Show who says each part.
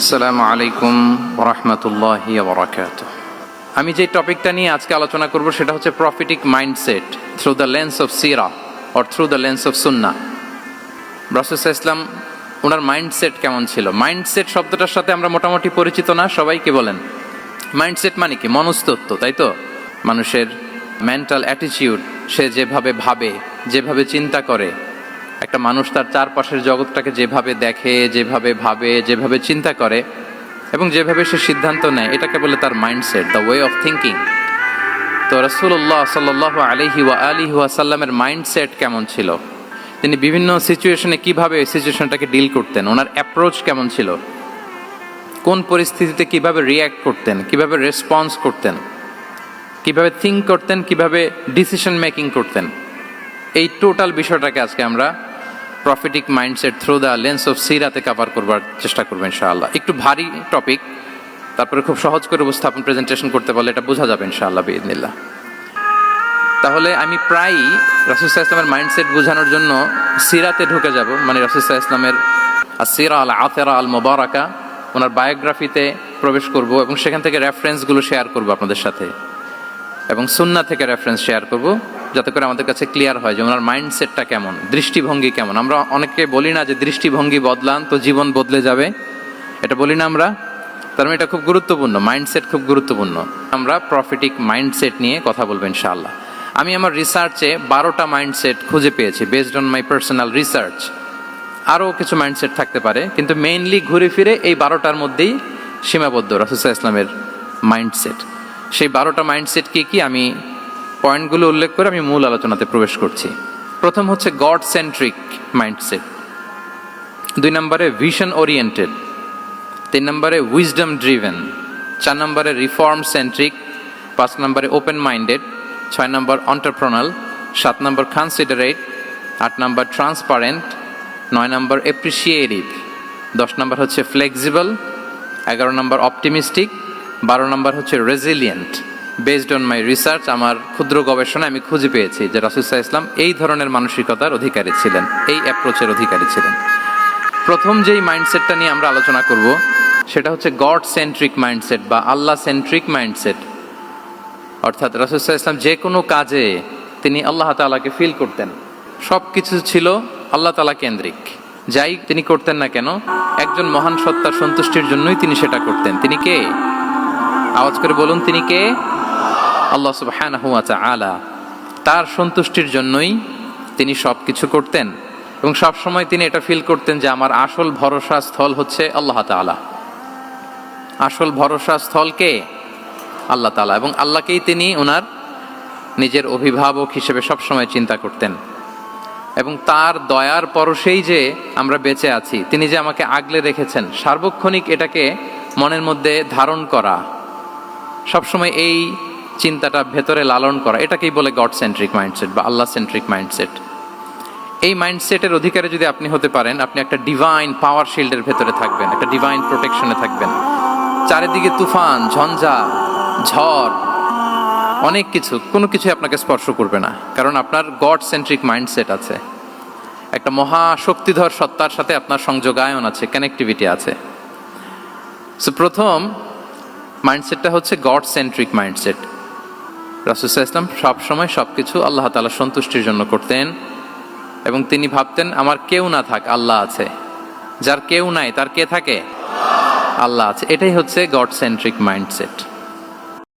Speaker 1: আসসালামু আলাইকুম ওয়া রাহমাতুল্লাহি ওয়া বারাকাতুহু। আমি যে টপিকটা নিয়ে আজকে আলোচনা করব সেটা হচ্ছে prophetic mindset through the lens of সিরা or through the lens of সুন্নাহ। রাসূল সাল্লাল্লাহু আলাইহি ওয়াসাল্লাম ওনার মাইন্ডসেট কেমন ছিল? মাইন্ডসেট শব্দটার সাথে আমরা মোটামুটি পরিচিত না, সবাইকে বলেন মাইন্ডসেট মানে কি? মনস্তত্ত্ব, তাই তো? মানুষের মেন্টাল অ্যাটিটিউড, সে যেভাবে ভাবে, যেভাবে চিন্তা করে, একটা মানুষ তার চারপাশের জগৎটাকে যেভাবে দেখে, যেভাবে ভাবে, যেভাবে চিন্তা করে এবং যেভাবে সে সিদ্ধান্ত নেয়, এটাকে বলে তার mindset, the way of thinking. তো রাসূলুল্লাহ সাল্লাল্লাহু আলাইহি ওয়া আলিহি ওয়াসাল্লামের মাইন্ডসেট কেমন ছিল? তিনি বিভিন্ন সিচুয়েশনে কিভাবে সিচুয়েশনটাকে ডিল করতেন, ওনার অ্যাপ্রোচ কেমন ছিল, কোন পরিস্থিতিতে কিভাবে রিয়্যাক্ট করতেন, কিভাবে রেসপন্স করতেন, কিভাবে থিঙ্ক করতেন, কিভাবে ডিসিশন মেকিং করতেন, এই টোটাল বিষয়টাকে আজকে আমরা prophetic mindset through the lens of সিরাতে কভার করবার চেষ্টা করবো ইনশাআল্লাহ। একটু ভারী টপিক, তারপরে খুব সহজ করে উপস্থাপন প্রেজেন্টেশন করতে পারলে এটা বোঝা যাবে ইনশাআল্লাহ বিইذنিল্লাহ। তাহলে আমি প্রায়ই রাসূল সাল্লাল্লাহু আলাইহি ওয়াসাল্লামের মাইন্ডসেট বোঝানোর জন্য সিরাতে ঢুকে যাব, মানে রাসূল সাল্লাল্লাহু আলাইহি ওয়াসাল্লামের আসিরা আল আতিরা আল মুবারাকা, ওনার বায়োগ্রাফিতে প্রবেশ করব এবং সেখান থেকে রেফারেন্সগুলো শেয়ার করব আপনাদের সাথে, এবং সুন্নাহ থেকে রেফারেন্স শেয়ার করব, যাতে করে আমাদের কাছে ক্লিয়ার হয় যে ওনার মাইন্ডসেটটা কেমন, দৃষ্টিভঙ্গি কেমন। আমরা অনেকে বলি না যে দৃষ্টিভঙ্গি বদলান তো জীবন বদলে যাবে, এটা বলি না আমরা? তার মানে এটা খুব গুরুত্বপূর্ণ, মাইন্ডসেট খুব গুরুত্বপূর্ণ। আমরা প্রফিটিক মাইন্ডসেট নিয়ে কথা বলবো ইনশাআল্লাহ। আমি আমার রিসার্চে 12টা মাইন্ডসেট খুঁজে পেয়েছি, based on my personal research. আরও কিছু মাইন্ডসেট থাকতে পারে, কিন্তু মেইনলি ঘুরে ফিরে এই 12টার মধ্যেই সীমাবদ্ধ রাসূল সাল্লাল্লাহু আলাইহি ওয়াসাল্লামের মাইন্ডসেট। সেই 12টা মাইন্ডসেট কি আমি পয়েন্টগুলো উল্লেখ করে আমি মূল আলোচনাতে প্রবেশ করছি। প্রথম হচ্ছে গড সেন্ট্রিক মাইন্ডসেট, 2 নম্বরে ভিশন ওরিয়েন্টেড, 3 নম্বরে উইজডম ড্রিভেন, 4 নম্বরে রিফর্ম সেন্ট্রিক, 5 নম্বরে ওপেন মাইন্ডেড, 6 নম্বর এন্টারপ্রেনাল, 7 নম্বর কনসিডারেট, 8 নম্বর ট্রান্সপারেন্ট, 9 নম্বর অ্যাপ্রিসিয়েটিভ, 10 নম্বর হচ্ছে ফ্লেক্সিবল, 11 নম্বর অপটিমিস্টিক, 12 নম্বর হচ্ছে resilient. Based on my research, আমার ক্ষুদ্র গবেষণায় আমি খুঁজে পেয়েছি যে রাসূল সাল্লাল্লাহু আলাইহি ওয়াসাল্লাম এই ধরনের মানসিকতার অধিকারী ছিলেন, এই অ্যাপ্রোচের অধিকারী ছিলেন। প্রথম যেই মাইন্ডসেটটা নিয়ে আমরা আলোচনা করব সেটা হচ্ছে গড সেন্ট্রিক মাইন্ডসেট বা আল্লাহ সেন্ট্রিক মাইন্ডসেট। অর্থাৎ রাসূল সাল্লাল্লাহু আলাইহি ওয়াসাল্লাম যে কোনো কাজে তিনি আল্লাহ তাআলাকে ফিল করতেন, সব কিছু ছিল আল্লাহ তাআলা কেন্দ্রিক। যাই তিনি করতেন না কেন, একজন মহান সত্তার সন্তুষ্টির জন্যই তিনি সেটা করতেন। তিনি কে? আওয়াজ করে বলুন, তিনি কে? আল্লাহ সুবহানাহু ওয়া তাআলা। তার সন্তুষ্টির জন্যই তিনি সব কিছু করতেন এবং সব সময় তিনি এটা ফিল করতেন যে আমার আসল ভরসা স্থল হচ্ছে আল্লাহ তাআলা। আসল ভরসা স্থল কে? আল্লাহ তাআলা। এবং আল্লাহকেই তিনি ওনার নিজের অভিভাবক হিসেবে সব সময় চিন্তা করতেন এবং তার দয়ার পরশেই যে আমরা বেঁচে আছি, তিনি যে আমাকে আগলে রেখেছেন, সার্বক্ষণিক এটাকে মনের মধ্যে ধারণ করা, সবসময় এই চিন্তাটা ভেতরে লালন করা, এটাকেই বলে গড সেন্ট্রিক মাইন্ডসেট বা আল্লাহ সেন্ট্রিক মাইন্ডসেট। এই মাইন্ডসেটের অধিকারী যদি আপনি হতে পারেন, আপনি একটা ডিভাইন পাওয়ার শিল্ডের ভেতরে থাকবেন, একটা ডিভাইন প্রোটেকশনে থাকবেন। চারিদিকে তুফান, ঝঞ্ঝা, ঝড়, অনেক কিছু, কোনো কিছু আপনাকে স্পর্শ করবে না, কারণ আপনার গড সেন্ট্রিক মাইন্ডসেট আছে। একটা মহা শক্তিধর সত্তার সাথে আপনার সংযোগায়ন আছে, কানেক্টিভিটি আছে। সো প্রথম মাইন্ডসেটটা হচ্ছে গড সেন্ট্রিক মাইন্ডসেট। রাসূল সাল্লাল্লাহু আলাইহি ওয়াসাল্লাম সবসময় সবকিছু আল্লাহ তাআলার সন্তুষ্টির জন্য করতেন এবং তিনি ভাবতেন আমার কেউ না থাক, আল্লাহ আছে। যার কেউ নাই তার কে থাকে? আল্লাহ আছে। এটাই হচ্ছে গড সেন্ট্রিক মাইন্ডসেট।